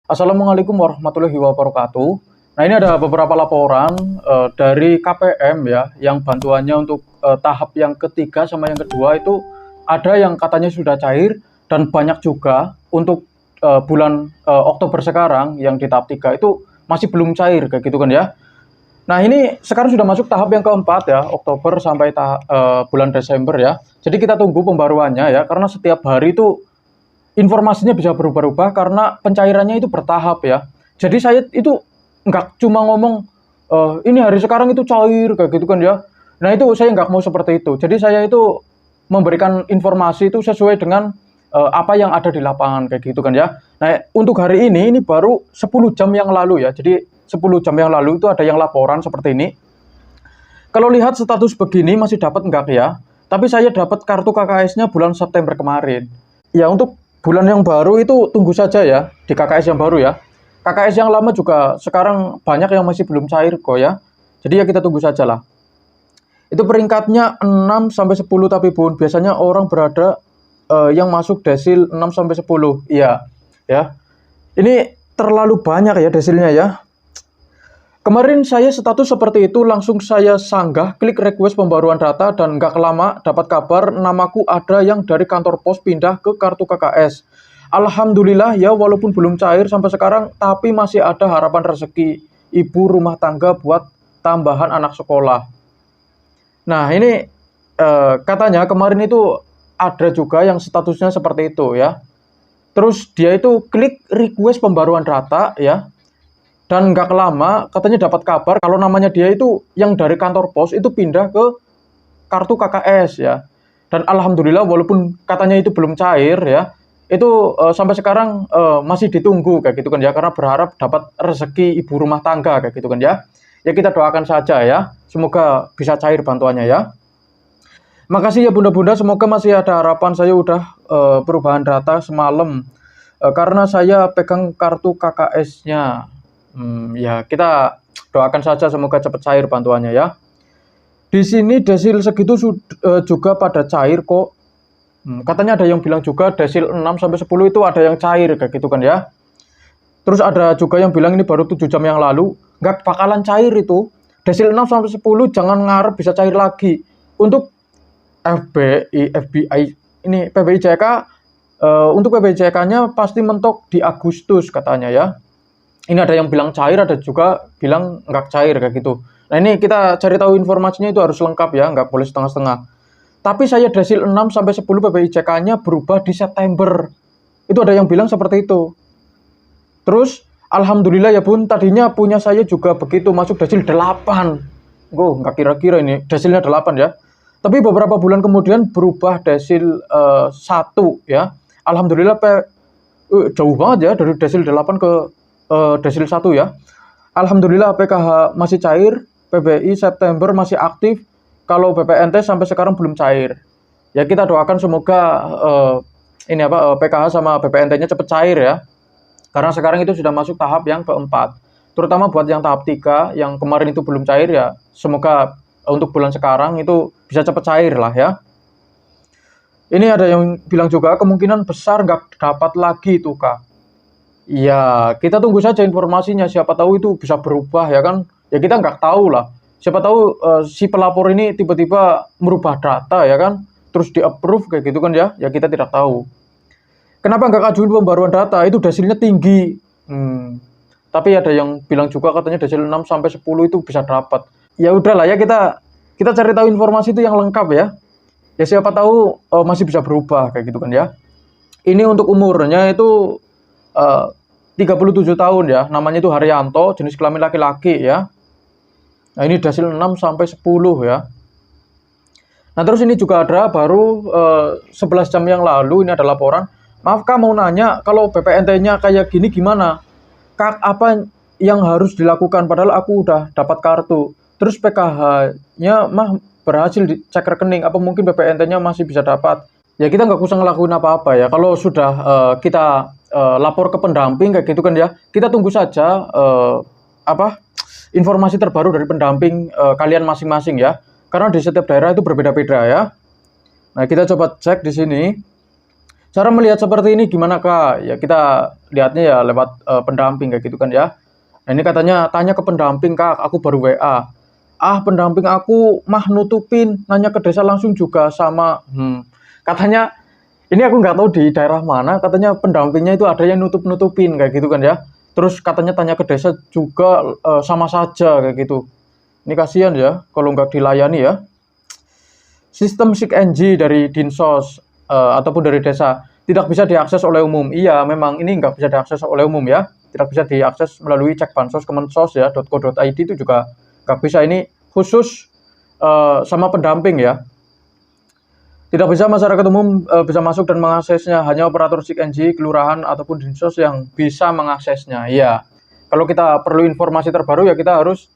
Assalamualaikum warahmatullahi wabarakatuh. Nah, ini ada beberapa laporan dari KPM ya, yang bantuannya untuk tahap yang ketiga sama yang kedua itu ada yang katanya sudah cair dan banyak juga untuk bulan Oktober sekarang yang di tahap 3 itu masih belum cair kayak gitu kan ya. Nah, ini sekarang sudah masuk tahap yang keempat ya, Oktober sampai bulan Desember ya. Jadi kita tunggu pembaruannya ya, karena setiap hari itu informasinya bisa berubah-ubah karena pencairannya itu bertahap ya. Jadi saya itu nggak cuma ngomong, ini hari sekarang itu cair kayak gitu kan ya. Nah itu saya nggak mau seperti itu. Jadi saya itu memberikan informasi itu sesuai dengan apa yang ada di lapangan kayak gitu kan ya. Nah untuk hari ini baru 10 jam yang lalu ya. Jadi 10 jam yang lalu itu ada yang laporan seperti ini. Kalau lihat status begini masih dapat enggak ya? Tapi saya dapat kartu KKS-nya bulan September kemarin. Ya untuk bulan yang baru itu tunggu saja ya di KKS yang baru ya. KKS yang lama juga sekarang banyak yang masih belum cair kok ya. Jadi ya kita tunggu saja lah. Itu peringkatnya 6 sampai 10 tapi Bun, biasanya orang berada yang masuk desil 6 sampai 10. Iya, ya. Ini terlalu banyak ya desilnya ya. Kemarin saya status seperti itu, langsung saya sanggah, klik request pembaruan data, dan nggak lama dapat kabar namaku ada yang dari kantor pos pindah ke kartu KKS. Alhamdulillah ya, walaupun belum cair sampai sekarang, tapi masih ada harapan rezeki ibu rumah tangga buat tambahan anak sekolah. Nah ini katanya kemarin itu ada juga yang statusnya seperti itu ya. Terus dia itu klik request pembaruan data ya. Dan nggak lama katanya dapat kabar kalau namanya dia itu yang dari kantor pos itu pindah ke kartu KKS ya. Dan alhamdulillah walaupun katanya itu belum cair ya, itu sampai sekarang masih ditunggu kayak gitu kan ya, karena berharap dapat rezeki ibu rumah tangga kayak gitu kan ya. Ya kita doakan saja ya, semoga bisa cair bantuannya ya. Makasih ya bunda-bunda, semoga masih ada harapan. Saya udah perubahan data semalam karena saya pegang kartu KKS-nya. Ya kita doakan saja semoga cepat cair bantuannya ya. Di sini desil segitu juga pada cair kok. Katanya ada yang bilang juga desil 6 sampai 10 itu ada yang cair kayak gitu kan ya. Terus ada juga yang bilang ini baru 7 jam yang lalu, nggak bakalan cair itu. Desil 6 sampai 10 jangan ngarep bisa cair lagi. Untuk FBI ini PBIJK, untuk PBIJK-nya pasti mentok di Agustus katanya ya. Ini ada yang bilang cair, ada juga bilang nggak cair kayak gitu. Nah ini kita cari tahu informasinya itu harus lengkap ya, nggak boleh setengah-setengah. Tapi saya desil 6 sampai 10 PBIJK-nya berubah di September. Itu ada yang bilang seperti itu. Terus alhamdulillah ya Bun, tadinya punya saya juga begitu masuk desil 8. Nggak kira-kira ini desilnya 8 ya. Tapi beberapa bulan kemudian berubah desil 1 ya. Alhamdulillah jauh banget ya dari desil 8 ke desil 1 ya. Alhamdulillah PKH masih cair, PBI September masih aktif, kalau BPNT sampai sekarang belum cair. Ya kita doakan semoga PKH sama BPNT-nya cepat cair ya. Karena sekarang itu sudah masuk tahap yang keempat. Terutama buat yang tahap 3 yang kemarin itu belum cair ya, semoga untuk bulan sekarang itu bisa cepat cair lah ya. Ini ada yang bilang juga kemungkinan besar nggak dapat lagi tuh Kak. Ya, kita tunggu saja informasinya. Siapa tahu itu bisa berubah ya kan? Ya kita nggak tahu lah. Siapa tahu si pelapor ini tiba-tiba merubah data ya kan? Terus di-approve kayak gitu kan ya? Ya kita tidak tahu. Kenapa nggak ajuin pembaruan data? Itu desilnya tinggi. Tapi ada yang bilang juga katanya desil 6 sampai 10 itu bisa dapat. Ya udahlah ya kita cari tahu informasi itu yang lengkap ya. Ya siapa tahu masih bisa berubah kayak gitu kan ya. Ini untuk umurnya itu 37 tahun ya, namanya itu Haryanto, jenis kelamin laki-laki ya. Nah ini desil 6 sampai 10 ya. Nah terus ini juga ada baru 11 jam yang lalu ini ada laporan. Maaf Kak, mau nanya kalau BPNT-nya kayak gini gimana? Kak, apa yang harus dilakukan padahal aku udah dapat kartu. Terus PKH-nya berhasil dicek rekening, apa mungkin BPNT-nya masih bisa dapat? Ya kita nggak usah ngelakuin apa-apa ya. Kalau sudah kita lapor ke pendamping kayak gitu kan ya, kita tunggu saja informasi terbaru dari pendamping kalian masing-masing ya. Karena di setiap daerah itu berbeda-beda ya. Nah kita coba cek di sini. Cara melihat seperti ini gimana Kak? Ya kita lihatnya ya lewat pendamping kayak gitu kan ya. Nah ini katanya tanya ke pendamping Kak, aku baru WA. Ah pendamping aku mah nutupin, nanya ke desa langsung juga sama. Katanya ini aku nggak tahu di daerah mana, katanya pendampingnya itu ada yang nutup-nutupin kayak gitu kan ya. Terus katanya tanya ke desa juga sama saja kayak gitu. Ini kasihan ya kalau nggak dilayani ya. Sistem SIG-NG dari Dinsos ataupun dari desa tidak bisa diakses oleh umum. Iya, memang ini nggak bisa diakses oleh umum ya. Tidak bisa diakses melalui cek bansos kemensos ya .co.id itu juga nggak bisa. Ini khusus sama pendamping ya. Tidak bisa masyarakat umum bisa masuk dan mengaksesnya. Hanya operator SIG-NG, kelurahan ataupun dinsos yang bisa mengaksesnya. Iya. Kalau kita perlu informasi terbaru ya kita harus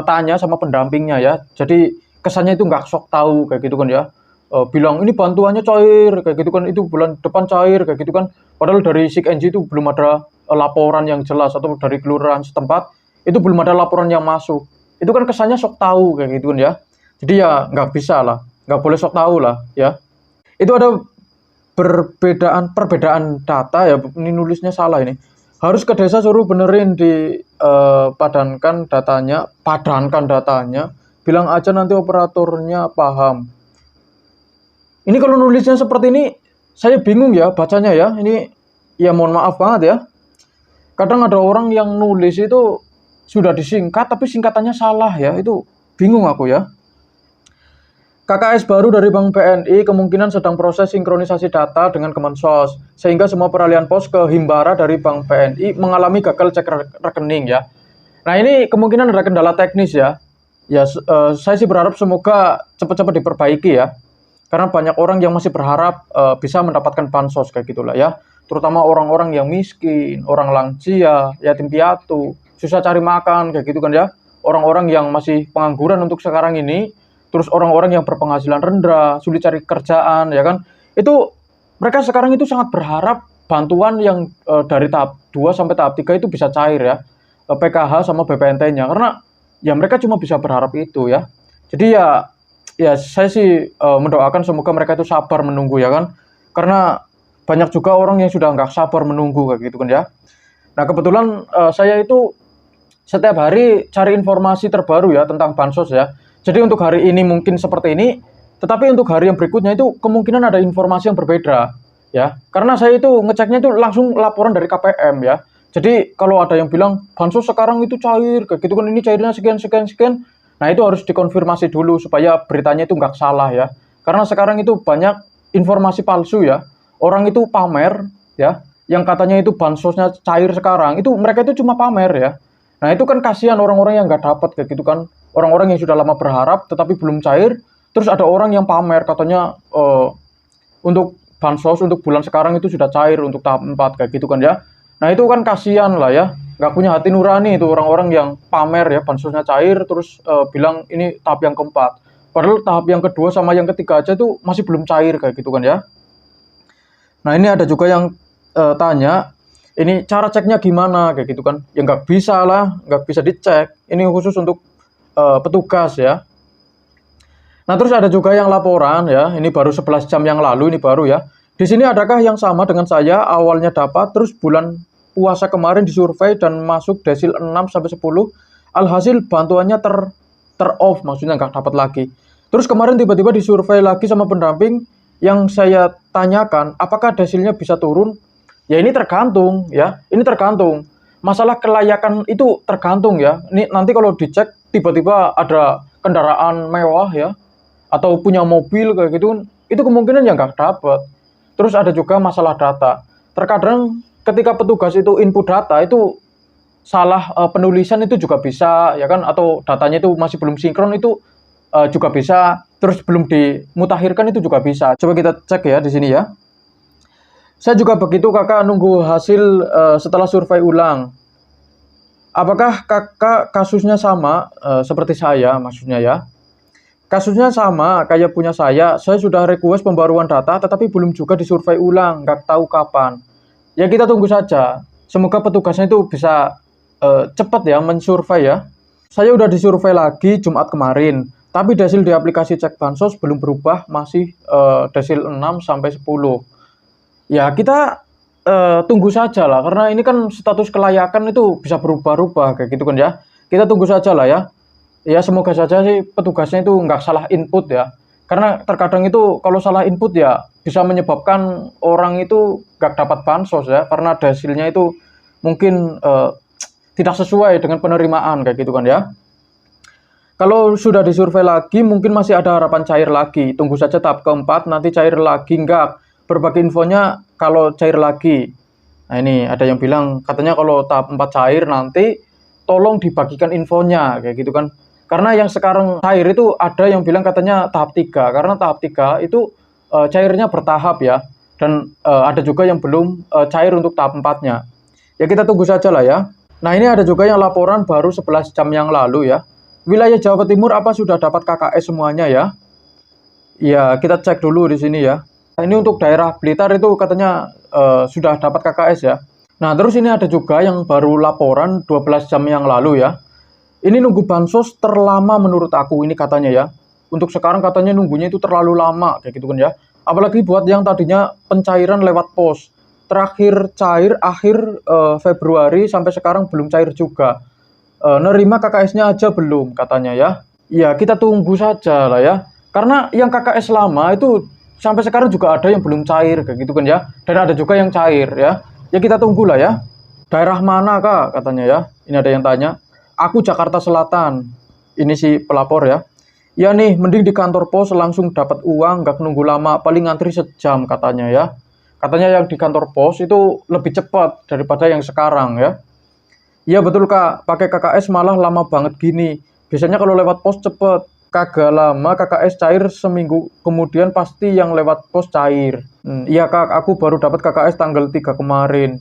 tanya sama pendampingnya ya. Jadi kesannya itu nggak sok tahu kayak gitu kan ya. Bilang ini bantuannya cair kayak gitu kan, itu bulan depan cair kayak gitu kan. Padahal dari SIG-NG itu belum ada laporan yang jelas, atau dari kelurahan setempat itu belum ada laporan yang masuk. Itu kan kesannya sok tahu kayak gitu kan ya. Jadi ya nggak bisa lah, nggak boleh sok tahu lah ya. Itu ada perbedaan data ya, ini nulisnya salah ini. Harus ke desa suruh benerin di padankan datanya, bilang aja nanti operatornya paham. Ini kalau nulisnya seperti ini, saya bingung ya bacanya ya. Ini ya mohon maaf banget ya. Kadang ada orang yang nulis itu sudah disingkat tapi singkatannya salah ya. Itu bingung aku ya. KKS baru dari Bank BNI kemungkinan sedang proses sinkronisasi data dengan Kemensos, sehingga semua peralihan pos ke Himbara dari Bank BNI mengalami gagal cek rekening ya. Nah ini kemungkinan ada kendala teknis ya. Ya saya sih berharap semoga cepat-cepat diperbaiki ya. Karena banyak orang yang masih berharap bisa mendapatkan bansos kayak gitulah ya. Terutama orang-orang yang miskin, orang lansia, yatim piatu, susah cari makan kayak gitu kan ya. Orang-orang yang masih pengangguran untuk sekarang ini, terus orang-orang yang berpenghasilan rendah, sulit cari kerjaan ya kan. Itu mereka sekarang itu sangat berharap bantuan yang dari tahap 2 sampai tahap 3 itu bisa cair ya. PKH sama BPNT-nya, karena ya mereka cuma bisa berharap itu ya. Jadi ya saya sih mendoakan semoga mereka itu sabar menunggu ya kan. Karena banyak juga orang yang sudah nggak sabar menunggu kayak gitu kan ya. Nah kebetulan saya itu setiap hari cari informasi terbaru ya tentang bansos ya. Jadi untuk hari ini mungkin seperti ini, tetapi untuk hari yang berikutnya itu kemungkinan ada informasi yang berbeda ya. Karena saya itu ngeceknya itu langsung laporan dari KPM ya. Jadi kalau ada yang bilang bansos sekarang itu cair kayak gitu kan, ini cairnya sekian sekian sekian. Nah itu harus dikonfirmasi dulu supaya beritanya itu nggak salah ya. Karena sekarang itu banyak informasi palsu ya. Orang itu pamer ya, yang katanya itu bansosnya cair sekarang, itu mereka itu cuma pamer ya. Nah itu kan kasihan orang-orang yang nggak dapat kayak gitu kan. Orang-orang yang sudah lama berharap tetapi belum cair, terus ada orang yang pamer katanya untuk bansos untuk bulan sekarang itu sudah cair untuk tahap 4 kayak gitu kan ya. Nah itu kan kasihan lah ya, nggak punya hati nurani itu orang-orang yang pamer ya bansosnya cair terus bilang ini tahap yang keempat. Padahal tahap yang kedua sama yang ketiga aja tuh masih belum cair kayak gitu kan ya. Nah ini ada juga yang tanya, ini cara ceknya gimana kayak gitu kan? Ya nggak bisa lah, nggak bisa dicek. Ini khusus untuk petugas ya. Nah terus ada juga yang laporan ya, ini baru 11 jam yang lalu, ini baru ya. Di sini adakah yang sama dengan saya, awalnya dapat, terus bulan puasa kemarin disurvei dan masuk desil 6 sampai 10, alhasil bantuannya off, maksudnya nggak dapat lagi. Terus kemarin tiba-tiba disurvei lagi sama pendamping, yang saya tanyakan, apakah desilnya bisa turun? Ya ini tergantung ya, ini tergantung. Masalah kelayakan itu tergantung ya. Ini nanti kalau dicek tiba-tiba ada kendaraan mewah ya, atau punya mobil kayak gitu, itu kemungkinan ya nggak dapat. Terus ada juga masalah data. Terkadang ketika petugas itu input data itu salah penulisan itu juga bisa ya kan, atau datanya itu masih belum sinkron itu juga bisa. Terus belum dimutakhirkan itu juga bisa. Coba kita cek ya di sini ya. Saya juga begitu kakak, nunggu hasil setelah survei ulang. Apakah kakak kasusnya sama seperti saya maksudnya ya? Kasusnya sama kayak punya saya sudah request pembaruan data tetapi belum juga disurvei ulang, nggak tahu kapan. Ya kita tunggu saja, semoga petugasnya itu bisa cepat ya mensurvei ya. Saya udah disurvei lagi Jumat kemarin, tapi desil di aplikasi cek bansos belum berubah, masih desil 6 sampai 10. Ya kita tunggu saja lah, karena ini kan status kelayakan itu bisa berubah-ubah kayak gitu kan ya. Kita tunggu saja lah ya. Ya semoga saja sih petugasnya itu nggak salah input ya. Karena terkadang itu kalau salah input ya bisa menyebabkan orang itu nggak dapat bansos ya, karena ada hasilnya itu mungkin tidak sesuai dengan penerimaan kayak gitu kan ya. Kalau sudah disurvei lagi, mungkin masih ada harapan cair lagi. Tunggu saja tahap keempat, nanti cair lagi enggak. Berbagi infonya kalau cair lagi. Nah ini ada yang bilang, katanya kalau tahap 4 cair nanti, tolong dibagikan infonya, kayak gitu kan. Karena yang sekarang cair itu ada yang bilang katanya tahap 3. Karena tahap 3 itu cairnya bertahap ya. Dan ada juga yang belum cair untuk tahap 4-nya. Ya kita tunggu saja lah ya. Nah ini ada juga yang laporan baru 11 jam yang lalu ya. Wilayah Jawa Timur apa sudah dapat KKS semuanya ya? Ya, kita cek dulu di sini ya. Ini untuk daerah Blitar itu katanya sudah dapat KKS ya. Nah, terus ini ada juga yang baru laporan 12 jam yang lalu ya. Ini nunggu bansos terlama menurut aku ini katanya ya. Untuk sekarang katanya nunggunya itu terlalu lama kayak gitu kan ya. Apalagi buat yang tadinya pencairan lewat pos. Terakhir cair akhir Februari sampai sekarang belum cair juga. Nerima KKS-nya aja belum katanya ya. Ya kita tunggu saja lah ya. Karena yang KKS lama itu sampai sekarang juga ada yang belum cair kayak gitu kan ya. Dan ada juga yang cair ya. Ya kita tunggu lah ya. Daerah mana kak katanya ya. Ini ada yang tanya. Aku Jakarta Selatan. Ini si pelapor ya. Ya nih mending di kantor pos langsung dapat uang, nggak nunggu lama, paling ngantri sejam katanya ya. Katanya yang di kantor pos itu lebih cepat daripada yang sekarang ya. Iya betul kak, pakai KKS malah lama banget gini. Biasanya kalau lewat pos cepet, kagak lama KKS cair seminggu kemudian pasti yang lewat pos cair. Iya kak, aku baru dapat KKS tanggal 3 kemarin.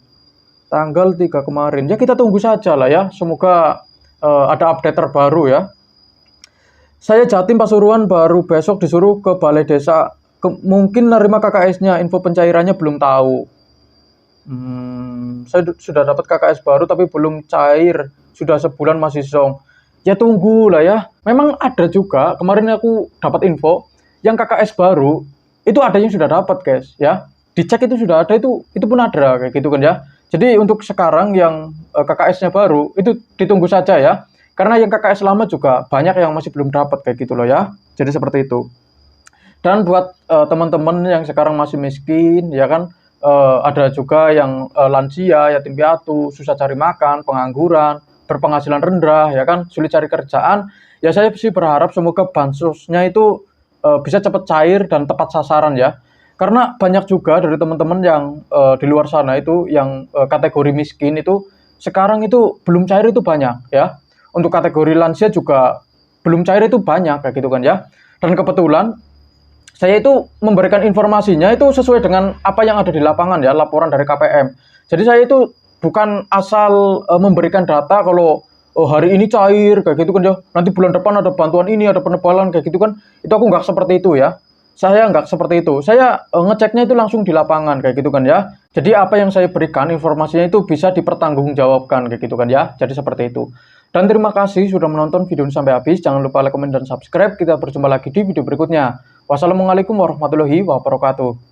Tanggal 3 kemarin, ya kita tunggu saja lah ya. Semoga ada update terbaru ya. Saya Jatim Pasuruan baru besok disuruh ke balai desa. Mungkin nerima KKS-nya, info pencairannya belum tahu. Saya sudah dapat KKS baru tapi belum cair. Sudah sebulan masih zong. Ya tunggu lah ya. Memang ada juga, kemarin aku dapat info, yang KKS baru, itu ada yang sudah dapat guys ya. Dicek itu sudah ada, itu pun ada kayak gitu kan ya. Jadi untuk sekarang yang KKS-nya baru, itu ditunggu saja ya. Karena yang KKS lama juga banyak yang masih belum dapat kayak gitu loh ya. Jadi seperti itu. Dan buat teman-teman yang sekarang masih miskin, ya kan, ada juga yang lansia, yatim piatu, susah cari makan, pengangguran, berpenghasilan rendah, ya kan, sulit cari kerjaan. Ya saya sih berharap semoga bansosnya itu bisa cepat cair dan tepat sasaran ya. Karena banyak juga dari teman-teman yang di luar sana itu yang kategori miskin itu sekarang itu belum cair itu banyak ya. Untuk kategori lansia juga belum cair itu banyak kayak gitu kan ya. Dan kebetulan saya itu memberikan informasinya itu sesuai dengan apa yang ada di lapangan ya, laporan dari KPM. Jadi saya itu bukan asal memberikan data kalau hari ini cair kayak gitu kan ya, nanti bulan depan ada bantuan ini, ada penebalan kayak gitu kan. Itu aku nggak seperti itu ya. Saya nggak seperti itu. Saya ngeceknya itu langsung di lapangan kayak gitu kan ya. Jadi apa yang saya berikan informasinya itu bisa dipertanggungjawabkan kayak gitu kan ya. Jadi seperti itu. Dan terima kasih sudah menonton video ini sampai habis. Jangan lupa like, komen, dan subscribe. Kita berjumpa lagi di video berikutnya. Wassalamualaikum warahmatullahi wabarakatuh.